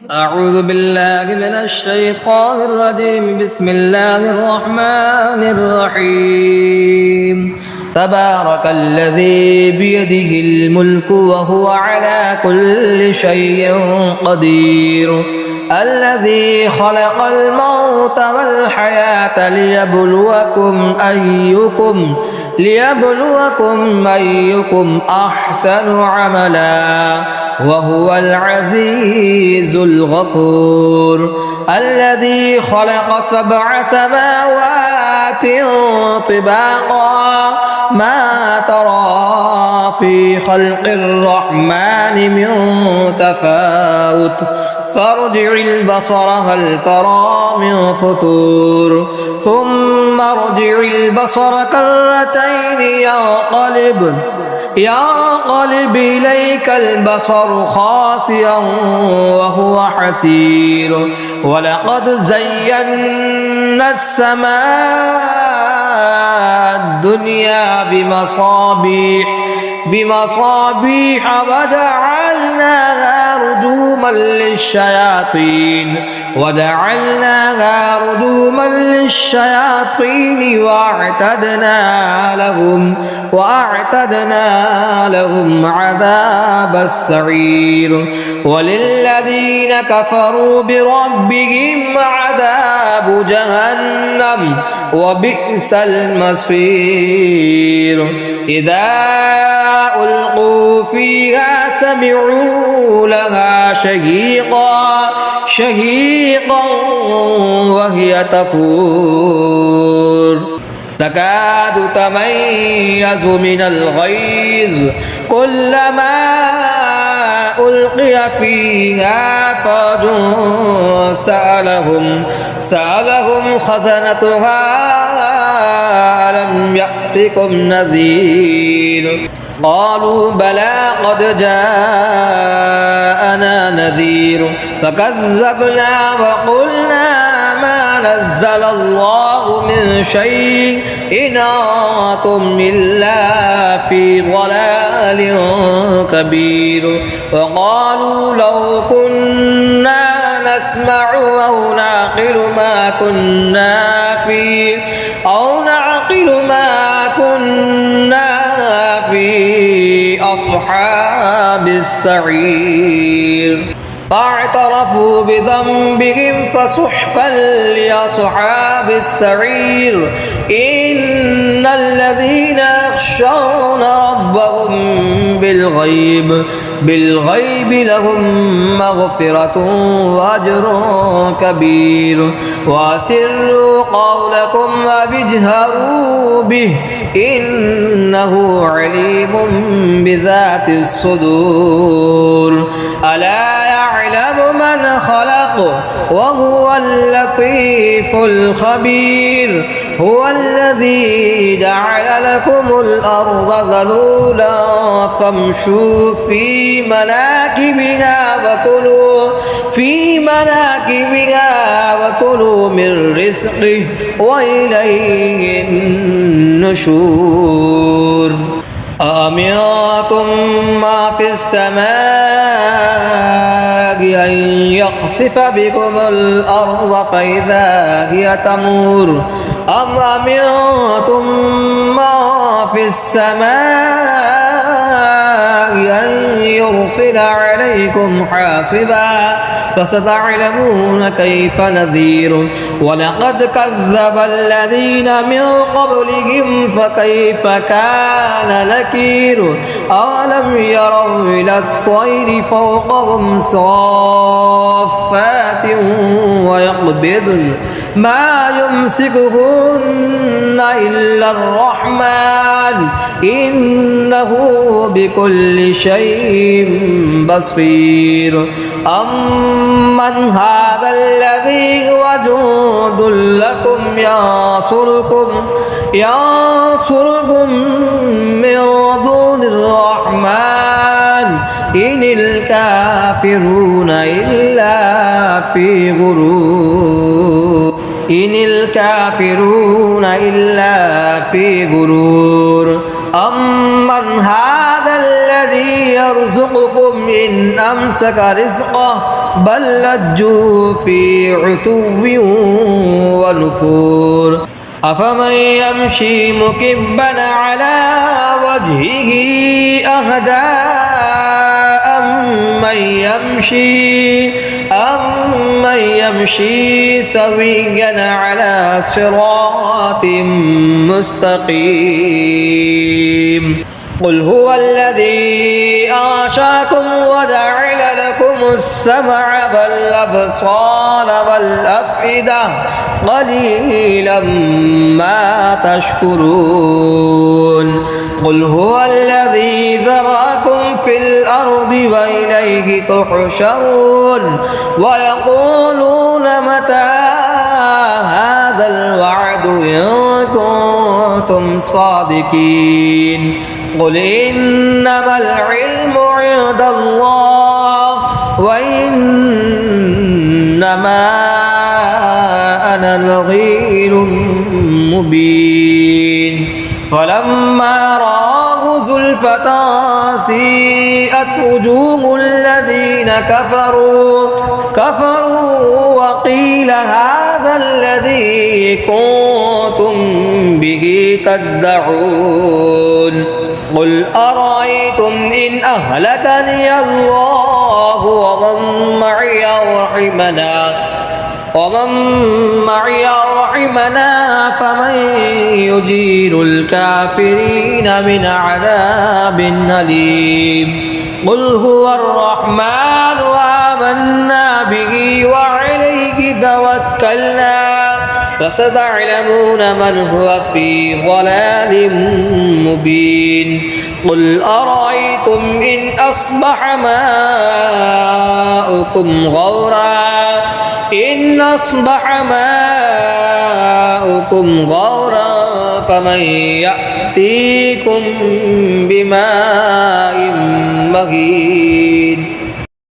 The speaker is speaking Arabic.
أعوذ بالله من الشيطان الرجيم بسم الله الرحمن الرحيم تبارك الذي بيده الملك وهو على كل شيء قدير الذي خلق الموت والحياة ليبلوكم أيكم أحسن عملا وهو العزيز الغفور الذي خلق 7 سماوات طباقا ما ترى في خلق الرحمن من تفاوت فارجع البصر هل ترى من فطور ثم ارجع البصر كرتين ينقلب إليك البصر خاسئا وهو حسير ولقد زينا السماء الدنيا بمصابيح وجعلناها رجوما للشياطين وأعتدنا لهم عذاب السعير وللذين كفروا بربهم عذاب جهنم وبئس المصير إذا ألقوا فيها سمعوا لها شهيقا وهي تفور تكاد تميز من الغيظ كلما ألقي فيها فوج سألهم خزنتها ألم يأتكم نذير قالوا بلى قد جاءنا نذير فكذبنا وقلنا ما نزل الله من شيء إن أنتم إلا في ضلال كبير وقالوا لو كنا نسمع أو نعقل ما كنا في أصحاب السعير فاعترفوا بذنبهم فسحقا لأصحاب السعير إن الذين يخشون ربهم بالغيب لهم مغفرة وأجر كبير وأسروا قولكم وَاجْهَرُوا به إنه عليم بذات الصدور ألا يعلم من خلق وهو اللطيف الخبير هو الذي جعل لكم الأرض ذلولا فامشوا في مناكبها وكلوا من رزقه وإليه النشور أأمنتم ما في السماء أن يخسف بكم الأرض فإذا هي تمور أم أمنتم ما في السماء أن يرسل عليكم حاصبا فستعلمون كيف نذير ولقد كذب الذين من قبلهم فكيف كان نكير أولم يروا إلى الطير فوقهم صافات ويقبضن ما يمسكهن إلا الرحمن إنه بكل شيء بصير أمن هذا الذي هو جند لكم ينصركم من دون الرحمن إن الكافرون إلا في غرور أمن هذا الذي يرزقكم إن أمسك رزقه بل لجوا في عتو ونفور أفمن يمشي مكبا على وجهه أهدى أمن يمشي سويا على صراط مستقيم قل هو الذي أنشأكم وجعل لكم السمع والأبصار والأفئدة قليلا ما تشكرون قل هو الذي ذرأكم في الأرض وإليه تحشرون ويقولون متى هذا الوعد إن كنتم صادقين قل إنما العلم عند الله وإنما أنا نذير مبين فلما رآه زلفة سيئت وجوه الذين كفروا وقيل هذا الذي كنتم به تدعون قل أرأيتم إن أهلكني الله ومن معي رحمنا فمن يجير الكافرين من عذاب أليم قل هو الرحمن وآمنا به وعليه توكلنا فستعلمون من هو في ضلال مبين قل أرأيتم إن أصبح ماؤكم غورا فمن يأتيكم بماء مهين